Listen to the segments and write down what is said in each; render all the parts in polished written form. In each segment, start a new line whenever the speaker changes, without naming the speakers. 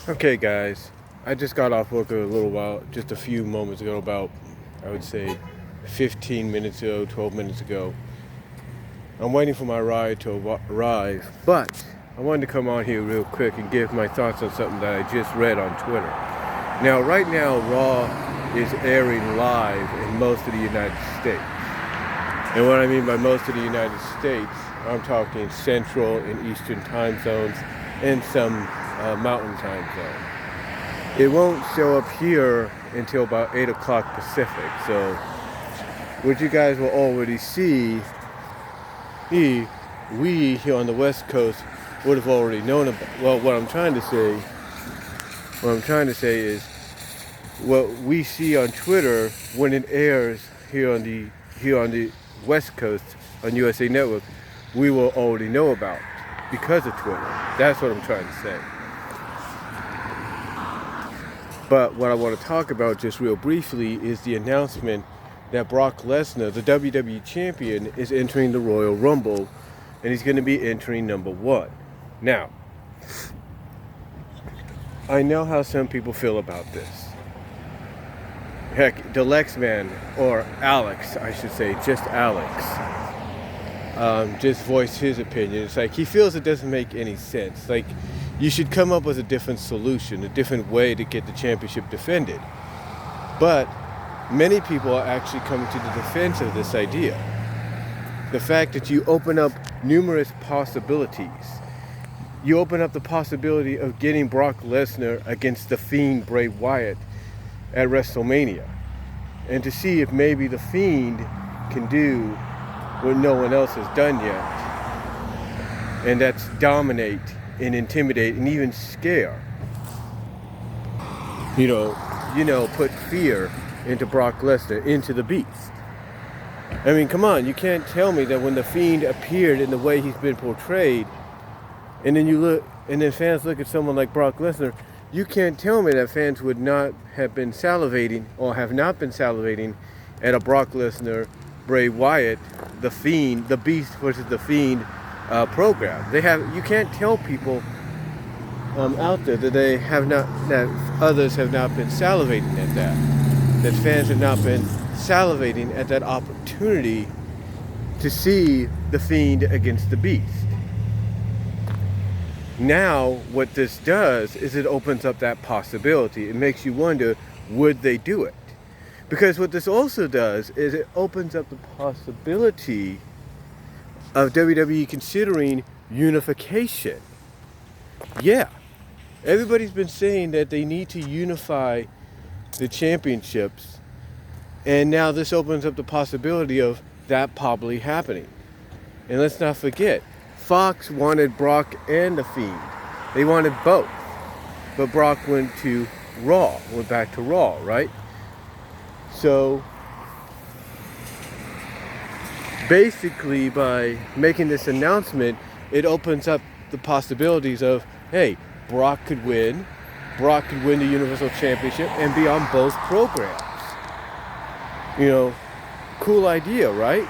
Okay, guys, I just got off work a little while, just a few moments ago, about, I would say, 15 minutes ago, 12 minutes ago. I'm waiting for my ride to arrive, but I wanted to come on here real quick and give my thoughts on something that I just read on Twitter. Now, right now, Raw is airing live in most of the United States. And what I mean by most of the United States, I'm talking Central and Eastern time zones and some Mountain time zone. It won't show up here until about 8 o'clock Pacific. So what you guys will already see, we here on the West Coast would have already known about. Well, what I'm trying to say is what we see on Twitter when it airs here on the West Coast on USA Network, we will already know about because of Twitter. That's what I'm trying to say. But what I want to talk about just real briefly is the announcement that Brock Lesnar, the WWE Champion, is entering the Royal Rumble, and he's going to be entering number 1. Now, I know how some people feel about this. Heck, the Lex Man, or Alex, I should say, just Alex, just voiced his opinion. It's like he feels it doesn't make any sense. Like, you should come up with a different solution, a different way to get the championship defended. But many people are actually coming to the defense of this idea. The fact that you open up numerous possibilities. You open up the possibility of getting Brock Lesnar against the Fiend Bray Wyatt at WrestleMania. And to see if maybe the Fiend can do what no one else has done yet. And that's dominate and intimidate and even scare. Put fear into Brock Lesnar, into the Beast. I mean, come on, you can't tell me that when the Fiend appeared in the way he's been portrayed, and then fans look at someone like Brock Lesnar, you can't tell me that fans would not have been salivating or have not been salivating at a Brock Lesnar, Bray Wyatt, the Fiend, the Beast versus the Fiend program. You can't tell people out there that others have not been salivating at that fans have not been salivating at that opportunity to see the Fiend against the Beast. Now, what this does is it opens up that possibility. It makes you wonder, would they do it? Because what this also does is it opens up the possibility of WWE considering unification. Yeah, everybody's been saying that they need to unify the championships, and now this opens up the possibility of that probably happening. And let's not forget, Fox wanted Brock and the Fiend. They wanted both. But Brock went back to Raw, right? So basically, by making this announcement, it opens up the possibilities of, hey, Brock could win the Universal Championship and be on both programs. Cool idea, right?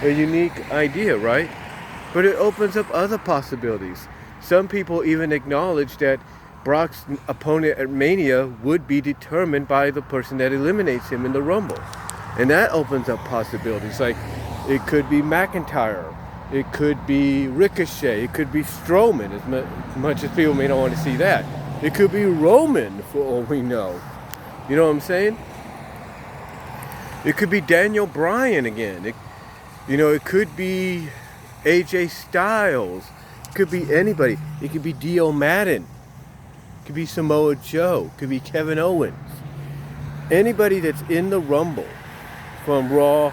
A unique idea, right? But it opens up other possibilities. Some people even acknowledge that Brock's opponent at Mania would be determined by the person that eliminates him in the Rumble. And that opens up possibilities. Like, it could be McIntyre. It could be Ricochet. It could be Strowman, as much as people may not want to see that. It could be Roman, for all we know. You know what I'm saying? It could be Daniel Bryan again. It could be AJ Styles. It could be anybody. It could be Dio Madden. It could be Samoa Joe. It could be Kevin Owens. Anybody that's in the Rumble from Raw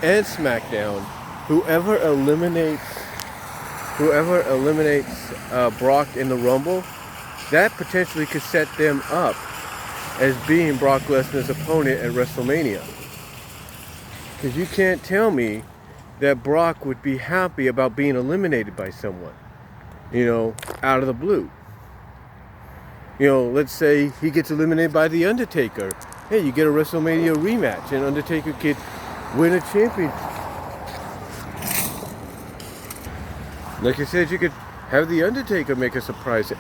and SmackDown, whoever eliminates Brock in the Rumble, that potentially could set them up as being Brock Lesnar's opponent at WrestleMania. Because you can't tell me that Brock would be happy about being eliminated by someone, out of the blue. Let's say he gets eliminated by The Undertaker. Hey, you get a WrestleMania rematch and Undertaker could win a championship. Like I said, you could have The Undertaker make a surprise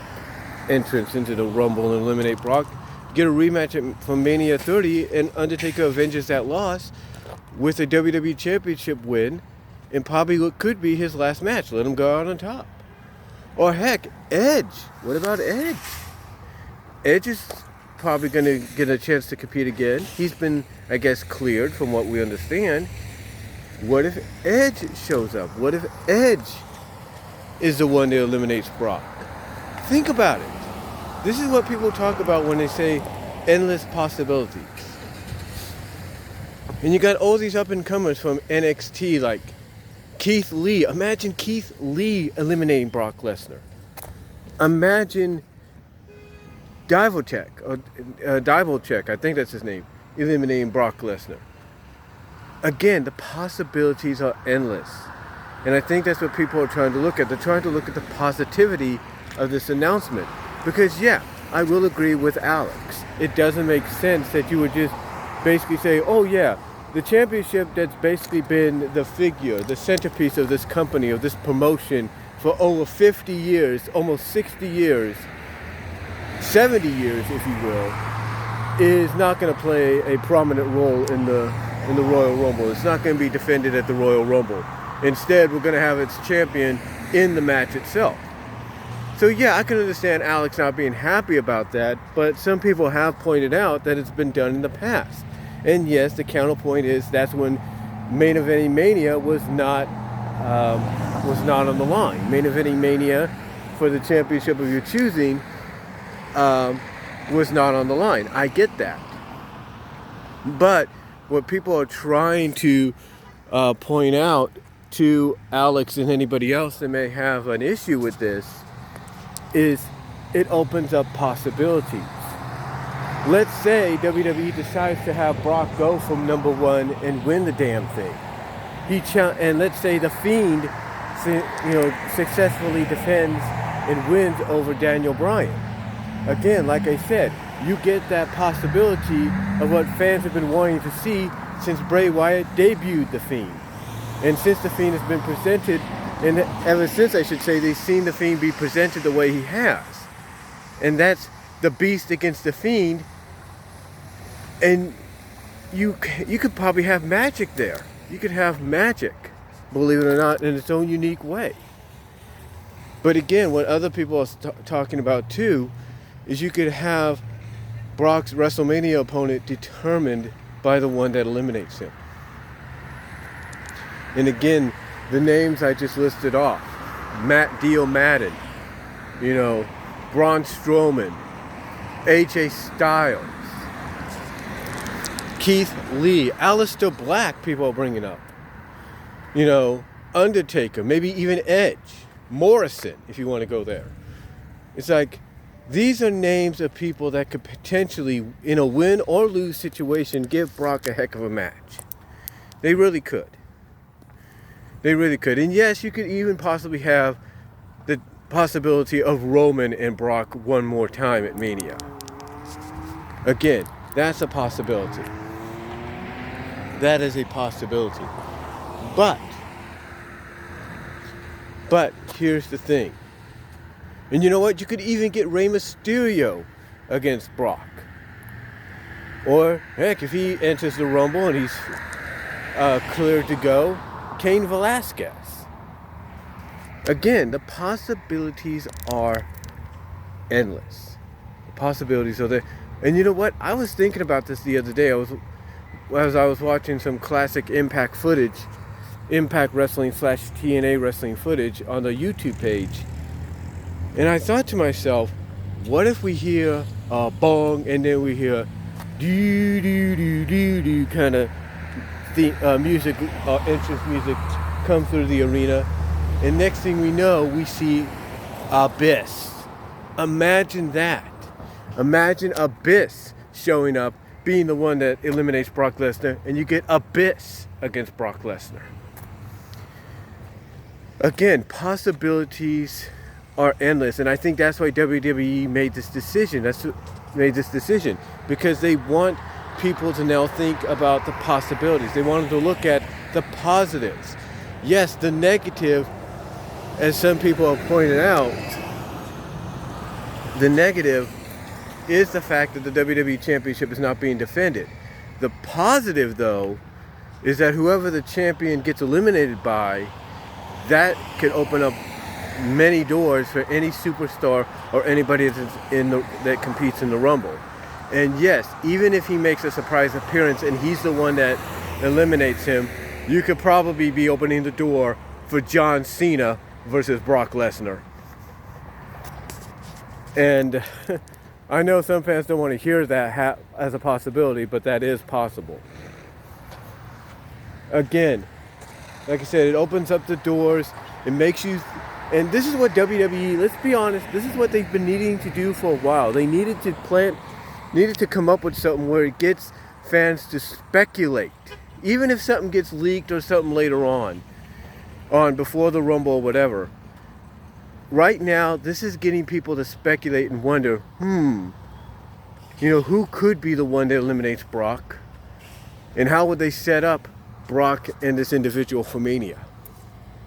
entrance into the Rumble and eliminate Brock, get a rematch from Mania 30, and Undertaker avenges that loss with a WWE Championship win, and probably what could be his last match. Let him go out on top. Or heck, Edge. What about Edge? Edge is probably going to get a chance to compete again. He's been, I guess, cleared from what we understand. What if Edge shows up? What if Edge is the one that eliminates Brock? Think about it. This is what people talk about when they say endless possibilities. And you got all these up-and-comers from NXT like Keith Lee. Imagine Keith Lee eliminating Brock Lesnar. Imagine Divochek, I think that's his name, eliminating Brock Lesnar. Again, the possibilities are endless. And I think that's what people are trying to look at. They're trying to look at the positivity of this announcement. Because, yeah, I will agree with Alex. It doesn't make sense that you would just basically say, oh, yeah, the championship that's basically been the figure, the centerpiece of this company, of this promotion for over 50 years, almost 60 years, 70 years, if you will, is not going to play a prominent role in the Royal Rumble. It's not going to be defended at the Royal Rumble. Instead, we're going to have its champion in the match itself. So yeah, I can understand Alex not being happy about that, but some people have pointed out that it's been done in the past. And yes, the counterpoint is that's when Main Eventing Mania was not on the line. Main Eventing Mania for the championship of your choosing was not on the line. I get that. But what people are trying to point out to Alex and anybody else that may have an issue with this is it opens up possibilities. Let's say WWE decides to have Brock go from number one and win the damn thing. And let's say The Fiend, successfully defends and wins over Daniel Bryan. Again, like I said, you get that possibility of what fans have been wanting to see since Bray Wyatt debuted The Fiend. And since The Fiend has been presented, and ever since, I should say, they've seen The Fiend be presented the way he has. And that's the Beast against The Fiend. And you could probably have magic there. You could have magic, believe it or not, in its own unique way. But again, what other people are talking about too is you could have Brock's WrestleMania opponent determined by the one that eliminates him. And again, the names I just listed off, Matt Dio Madden, Braun Strowman, AJ Styles, Keith Lee, Aleister Black, people are bringing up. Undertaker, maybe even Edge, Morrison, if you want to go there. It's like, these are names of people that could potentially, in a win or lose situation, give Brock a heck of a match. They really could. They really could. And yes, you could even possibly have the possibility of Roman and Brock one more time at Mania. Again, that's a possibility. That is a possibility. But here's the thing. And you know what? You could even get Rey Mysterio against Brock. Or, heck, if he enters the Rumble and he's cleared to go, Cain Velasquez. Again, the possibilities are endless. The possibilities are there. And you know what? I was thinking about this the other day. As I was watching some classic Impact footage, Impact Wrestling / TNA Wrestling footage on the YouTube page. And I thought to myself, what if we hear a bong and then we hear do do do do do kind of music, entrance music come through the arena, and next thing we know, we see Abyss. Imagine that. Imagine Abyss showing up, being the one that eliminates Brock Lesnar, and you get Abyss against Brock Lesnar. Again, possibilities are endless, and I think that's why WWE made this decision. Because they want people to now think about the possibilities. They wanted to look at the positives. Yes, the negative, as some people have pointed out, The negative is the fact that the WWE Championship is not being defended. The positive, though, is that whoever the champion gets eliminated by, that can open up many doors for any superstar or anybody that competes in the Rumble. And yes, even if he makes a surprise appearance and he's the one that eliminates him, you could probably be opening the door for John Cena versus Brock Lesnar. And I know some fans don't want to hear that as a possibility, but that is possible. Again, like I said, it opens up the doors. It makes you... And this is what WWE, let's be honest, this is what they've been needing to do for a while. They needed to come up with something where it gets fans to speculate. Even if something gets leaked or something later on before the Rumble or whatever. Right now, this is getting people to speculate and wonder, who could be the one that eliminates Brock? And how would they set up Brock and this individual for Mania?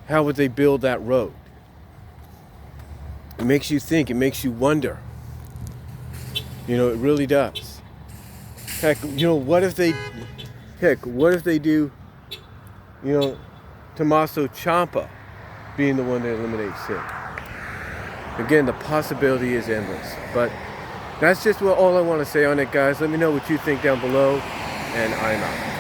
How would they build that road? It makes you think, it makes you wonder. It really does. Heck, what if they do, Tommaso Ciampa being the one that eliminates him? Again, the possibility is endless. But that's just all I want to say on it, guys. Let me know what you think down below, and I'm out.